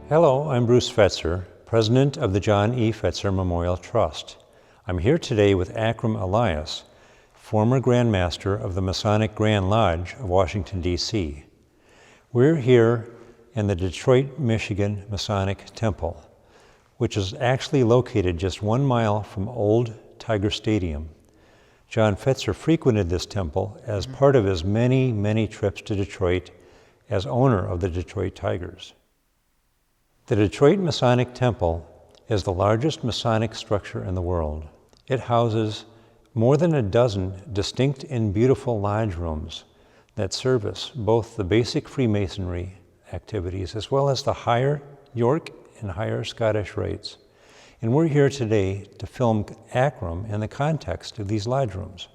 Hello, I'm Bruce Fetzer, President of the John E. Fetzer Memorial Trust. I'm here today with Akram Elias, former Grand Master of the Masonic Grand Lodge of Washington, D.C. We're here in the Detroit, Michigan Masonic Temple, which is actually located just 1 mile from Old Tiger Stadium. John Fetzer frequented this temple as part of his many, many trips to Detroit as owner of the Detroit Tigers. The Detroit Masonic Temple is the largest Masonic structure in the world. It houses more than a dozen distinct and beautiful lodge rooms that service both the basic Freemasonry activities as well as the higher York and higher Scottish rites. And we're here today to film Akram in the context of these lodge rooms.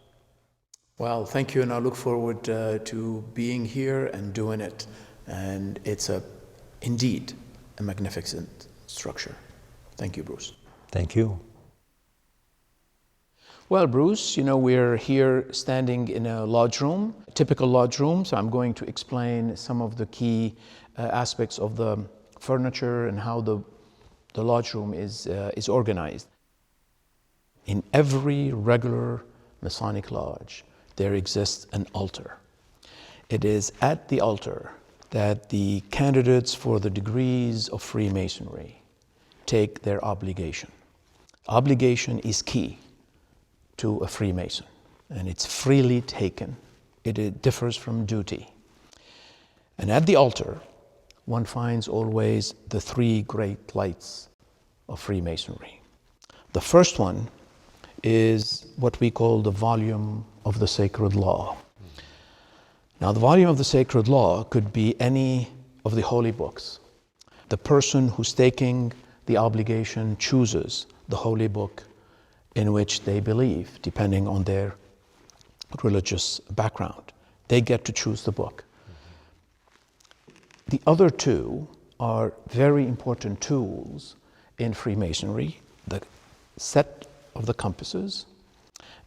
Well, thank you, and I look forward to being here and doing it. And it's indeed a magnificent structure. Thank you, Bruce. Thank you. Well, Bruce, we're here standing in a lodge room, a typical lodge room, so I'm going to explain some of the key aspects of the furniture and how the lodge room is organized. In every regular Masonic lodge, there exists an altar. It is at the altar that the candidates for the degrees of Freemasonry take their obligation. Obligation is key to a Freemason, and it's freely taken. It differs from duty. And at the altar, one finds always the three great lights of Freemasonry. The first one is what we call the volume of the sacred law. Now, the volume of the sacred law could be any of the holy books. The person who's taking the obligation chooses the holy book in which they believe, depending on their religious background. They get to choose the book. The other two are very important tools in Freemasonry, the set of the compasses,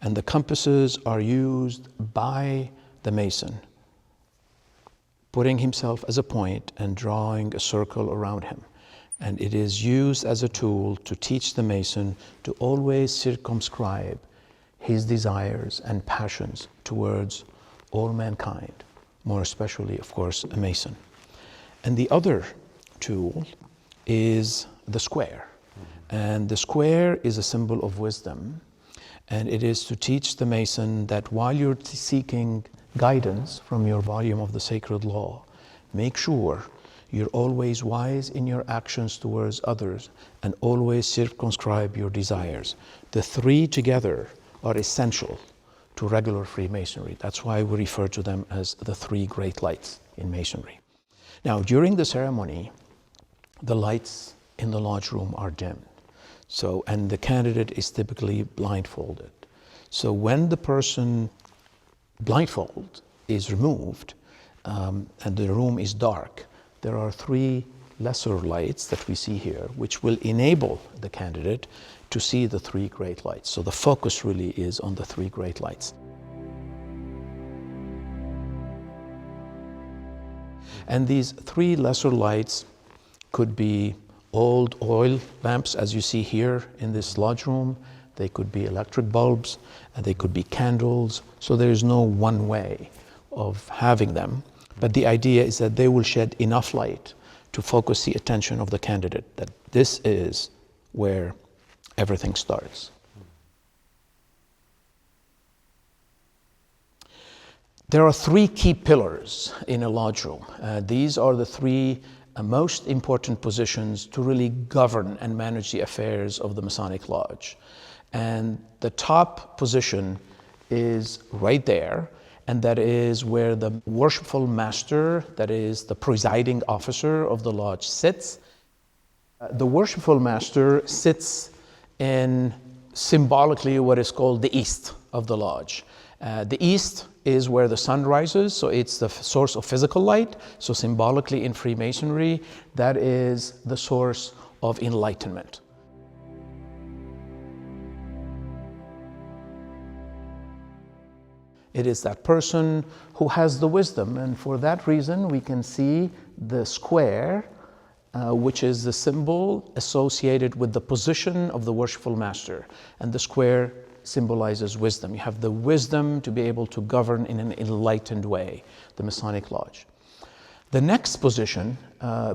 and the compasses are used by the Mason, putting himself as a point and drawing a circle around him. And it is used as a tool to teach the Mason to always circumscribe his desires and passions towards all mankind, more especially, of course, a Mason. And the other tool is the square. And the square is a symbol of wisdom. And it is to teach the Mason that while you're seeking guidance from your volume of the sacred law, make sure you're always wise in your actions towards others and always circumscribe your desires. The three together are essential to regular Freemasonry. That's why we refer to them as the three great lights in Masonry. Now, during the ceremony, the lights in the lodge room are dimmed. And the candidate is typically blindfolded. So when the person blindfold is removed and the room is dark, there are three lesser lights that we see here, which will enable the candidate to see the three great lights. So the focus really is on the three great lights. And these three lesser lights could be old oil lamps, as you see here in this lodge room. They could be electric bulbs, and they could be candles. So there is no one way of having them. But the idea is that they will shed enough light to focus the attention of the candidate, that this is where everything starts. There are three key pillars in a lodge room. These are the three most important positions to really govern and manage the affairs of the Masonic Lodge. And the top position is right there, and that is where the worshipful master, that is the presiding officer of the lodge, sits. The worshipful master sits in symbolically what is called the east of the lodge. The east is where the sun rises, so it's the source of physical light. So symbolically in Freemasonry, that is the source of enlightenment. It is that person who has the wisdom, and for that reason we can see the square which is the symbol associated with the position of the worshipful master, and the square symbolizes wisdom. You have the wisdom to be able to govern in an enlightened way, the Masonic Lodge. The next position,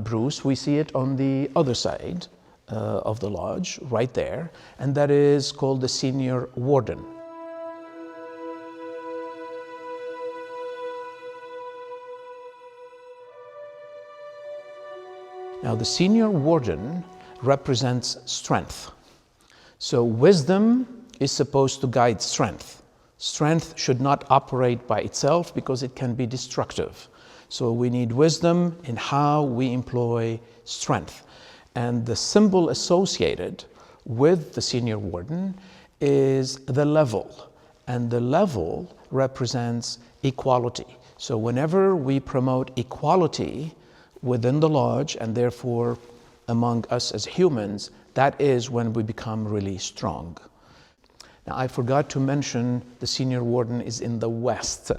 Bruce, we see it on the other side of the lodge, right there, and that is called the Senior Warden. Now, the Senior Warden represents strength. So wisdom is supposed to guide strength. Strength should not operate by itself because it can be destructive. So we need wisdom in how we employ strength. And the symbol associated with the Senior Warden is the level. And the level represents equality. So whenever we promote equality within the lodge, and therefore among us as humans, that is when we become really strong. Now, I forgot to mention the Senior Warden is in the west.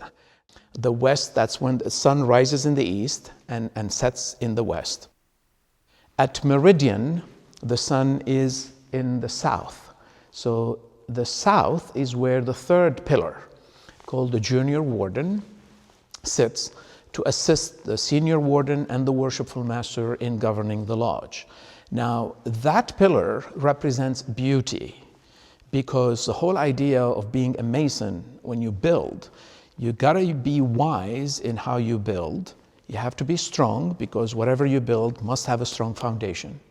The west, that's when the sun rises in the east and sets in the west. At meridian, the sun is in the south. So the south is where the third pillar, called the Junior Warden, sits to assist the Senior Warden and the Worshipful Master in governing the lodge. Now, that pillar represents beauty, because the whole idea of being a Mason, when you build, you gotta be wise in how you build. You have to be strong, because whatever you build must have a strong foundation.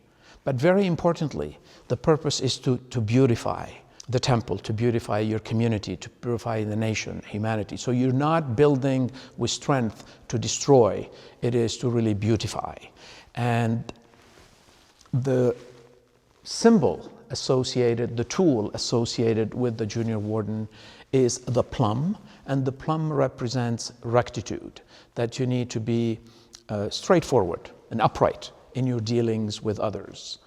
But very importantly, the purpose is to beautify the temple, to beautify your community, to purify the nation, humanity. So you're not building with strength to destroy, it is to really beautify. And the symbol associated, the tool associated with the Junior Warden is the plum, and the plum represents rectitude, that you need to be straightforward and upright in your dealings with others.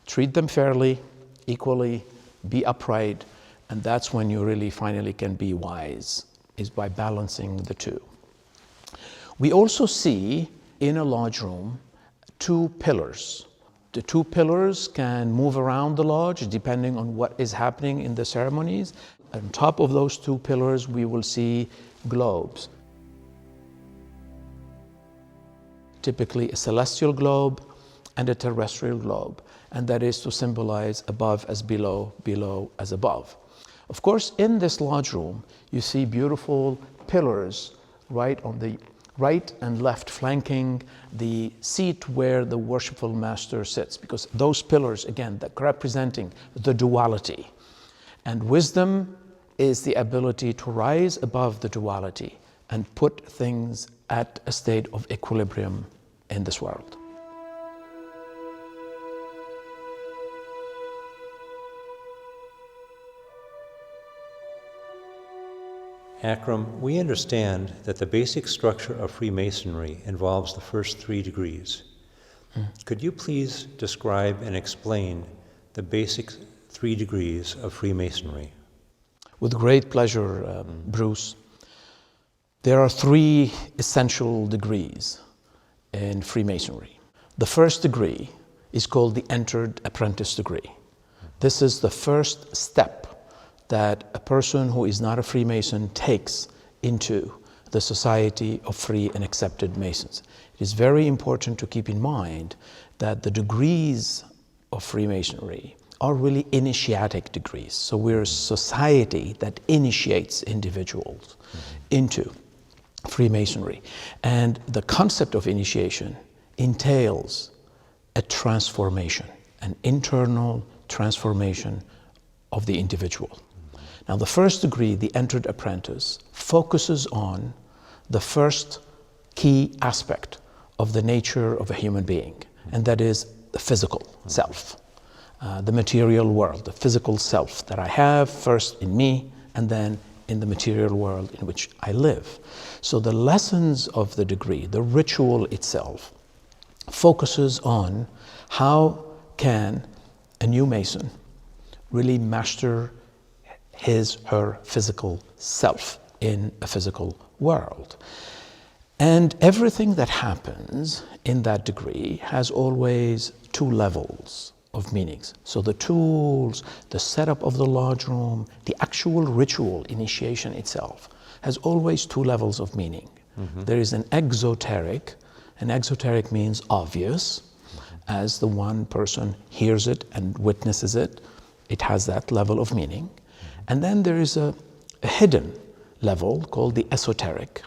Treat them fairly, equally, be upright, and that's when you really finally can be wise, is by balancing the two. We also see in a lodge room 2 pillars. The 2 pillars can move around the lodge depending on what is happening in the ceremonies. On top of those 2 pillars, we will see globes. Typically a celestial globe and a terrestrial globe, and that is to symbolize above as below, below as above. Of course, in this lodge room, you see beautiful pillars right on the right and left, flanking the seat where the Worshipful Master sits, because those pillars, again, that representing the duality. And wisdom is the ability to rise above the duality and put things at a state of equilibrium in this world. Akram, we understand that the basic structure of Freemasonry involves the first 3 degrees. Could you please describe and explain the basic 3 degrees of Freemasonry? With great pleasure, Bruce. There are 3 essential degrees in Freemasonry. The first degree is called the Entered Apprentice degree. This is the first step that a person who is not a Freemason takes into the society of free and accepted Masons. It is very important to keep in mind that the degrees of Freemasonry are really initiatic degrees. So we're a society that initiates individuals into Freemasonry. And the concept of initiation entails a transformation, an internal transformation of the individual. Now, the first degree, the Entered Apprentice, focuses on the first key aspect of the nature of a human being, and that is the physical self, the material world, the physical self that I have first in me and then in the material world in which I live. So the lessons of the degree, the ritual itself, focuses on how can a new Mason really master his, her physical self in a physical world. And everything that happens in that degree has always two levels of meanings. So the tools, the setup of the lodge room, the actual ritual initiation itself has always two levels of meaning. There is an exoteric. An exoteric means obvious, as the one person hears it and witnesses it. It has that level of meaning. And then there is a hidden level called the esoteric.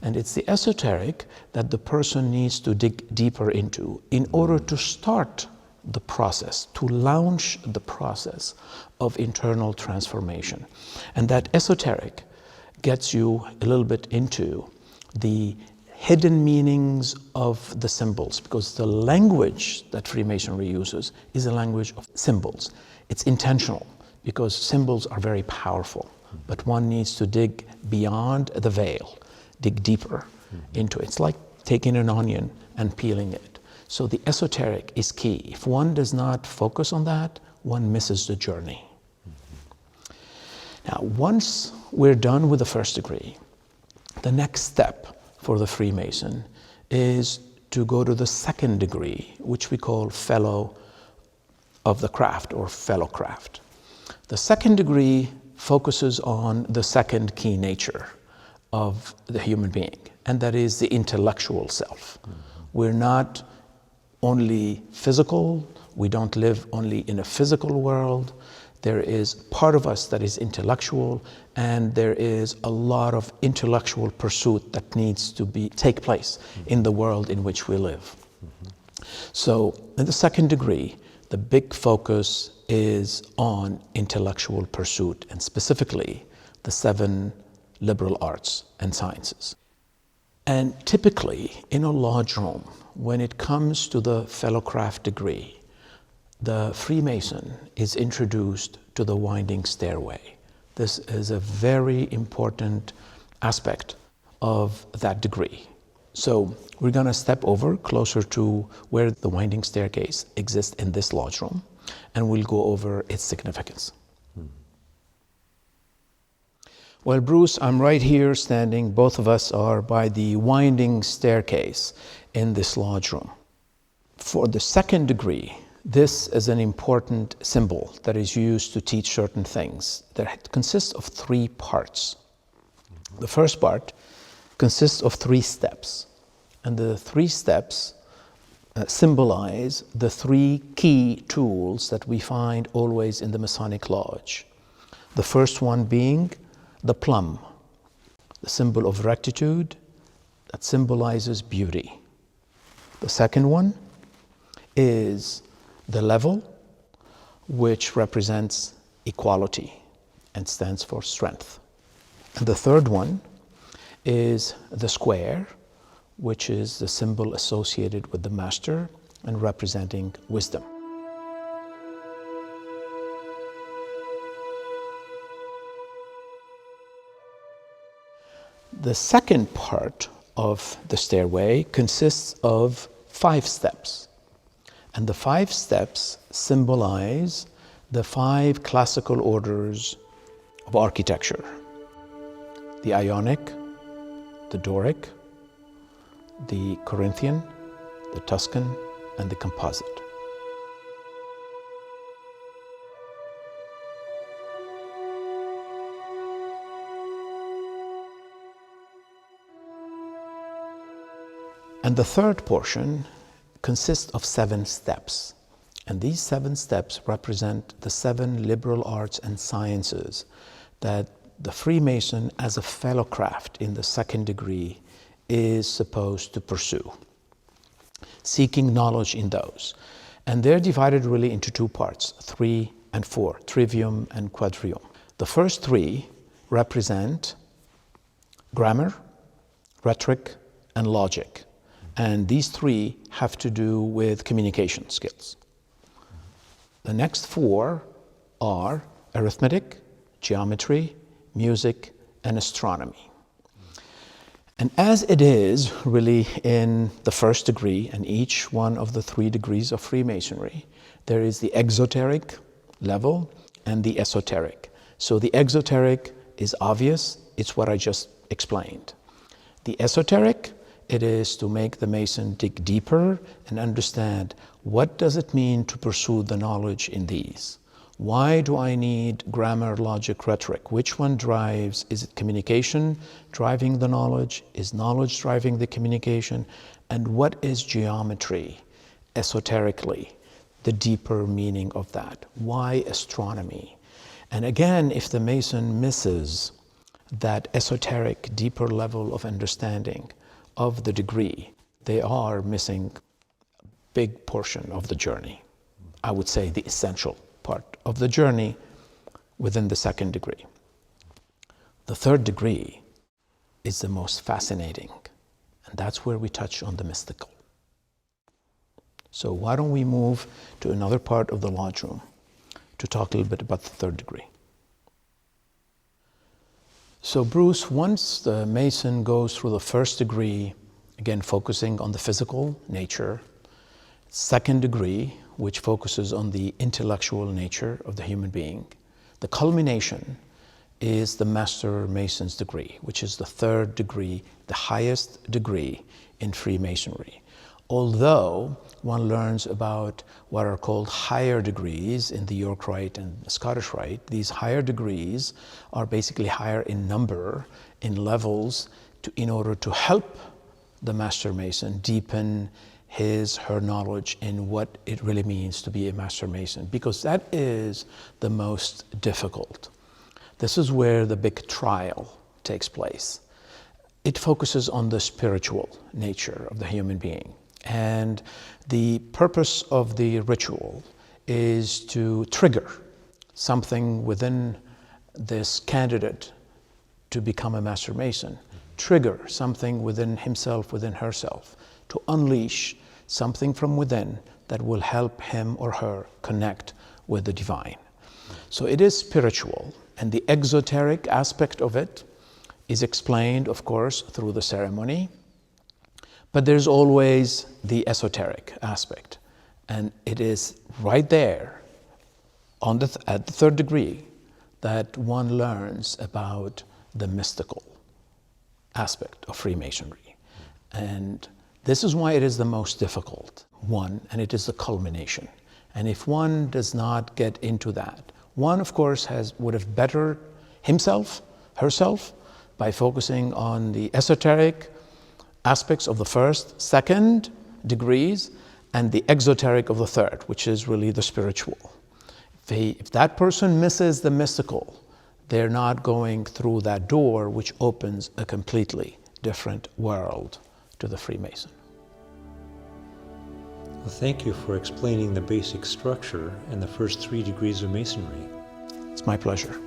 And it's the esoteric that the person needs to dig deeper into in order to start the process, to launch the process of internal transformation. And that esoteric gets you a little bit into the hidden meanings of the symbols, because the language that Freemasonry uses is a language of symbols. It's intentional because symbols are very powerful, but one needs to dig beyond the veil, dig deeper into it. It's like taking an onion and peeling it. So the esoteric is key. If one does not focus on that, one misses the journey. Now, once we're done with the first degree, the next step for the Freemason is to go to the second degree, which we call Fellow of the Craft or Fellow Craft. The second degree focuses on the second key nature of the human being, and that is the intellectual self. We're not only physical, we don't live only in a physical world. There is part of us that is intellectual, and there is a lot of intellectual pursuit that needs to take place in the world in which we live. So in the second degree, the big focus is on intellectual pursuit, and specifically the 7 liberal arts and sciences. And typically in a lodge room, when it comes to the Fellow Craft degree, the Freemason is introduced to the winding stairway. This is a very important aspect of that degree. So we're going to step over closer to where the winding staircase exists in this lodge room, and we'll go over its significance. Well, Bruce, I'm right here standing. Both of us are by the winding staircase in this lodge room. For the second degree, this is an important symbol that is used to teach certain things that consists of 3 parts. The first part consists of 3 steps, and the 3 steps symbolize the 3 key tools that we find always in the Masonic Lodge. The first one being the plum, the symbol of rectitude that symbolizes beauty. The second one is the level, which represents equality and stands for strength. And the third one is the square, which is the symbol associated with the master and representing wisdom. The second part of the stairway consists of 5 steps. And the 5 steps symbolize the 5 classical orders of architecture: the Ionic, the Doric, the Corinthian, the Tuscan, and the Composite. And the third portion consists of 7 steps. And these 7 steps represent the 7 liberal arts and sciences that the Freemason, as a fellow craft in the second degree, is supposed to pursue, seeking knowledge in those. And they're divided really into 2 parts, 3 and 4, trivium and quadrium. The first 3 represent grammar, rhetoric, and logic. And these 3 have to do with communication skills. The next 4 are arithmetic, geometry, music, and astronomy. And as it is really in the first degree, and each one of the 3 degrees of Freemasonry, there is the exoteric level and the esoteric. So the exoteric is obvious, it's what I just explained. The esoteric it is to make the Mason dig deeper and understand what does it mean to pursue the knowledge in these. Why do I need grammar, logic, rhetoric? Which one drives? Is it communication driving the knowledge? Is knowledge driving the communication? And what is geometry, esoterically, the deeper meaning of that? Why astronomy? And again, if the Mason misses that esoteric, deeper level of understanding of the degree, they are missing a big portion of the journey. I would say the essential part of the journey within the second degree. The third degree is the most fascinating, and that's where we touch on the mystical. So why don't we move to another part of the lodge room to talk a little bit about the third degree. So Bruce, once the Mason goes through the first degree, again focusing on the physical nature, second degree, which focuses on the intellectual nature of the human being, the culmination is the Master Mason's degree, which is the third degree, the highest degree in Freemasonry. Although one learns about what are called higher degrees in the York Rite and Scottish Rite, these higher degrees are basically higher in number, in levels, in order to help the Master Mason deepen her knowledge in what it really means to be a Master Mason, because that is the most difficult. This is where the big trial takes place. It focuses on the spiritual nature of the human being. And the purpose of the ritual is to trigger something within this candidate to become a Master Mason, trigger something within himself, within herself, to unleash something from within that will help him or her connect with the divine. So it is spiritual, and the exoteric aspect of it is explained, of course, through the ceremony. But there's always the esoteric aspect, and it is right there at the third degree that one learns about the mystical aspect of Freemasonry. And this is why it is the most difficult one, and it is the culmination. And if one does not get into that, one, of course, would have bettered himself, herself, by focusing on the esoteric aspects of the first, second degrees, and the exoteric of the third, which is really the spiritual. If that person misses the mystical, they're not going through that door, which opens a completely different world to the Freemason. Well, thank you for explaining the basic structure and the first 3 degrees of Masonry. It's my pleasure.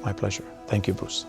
My pleasure. Thank you, Bruce.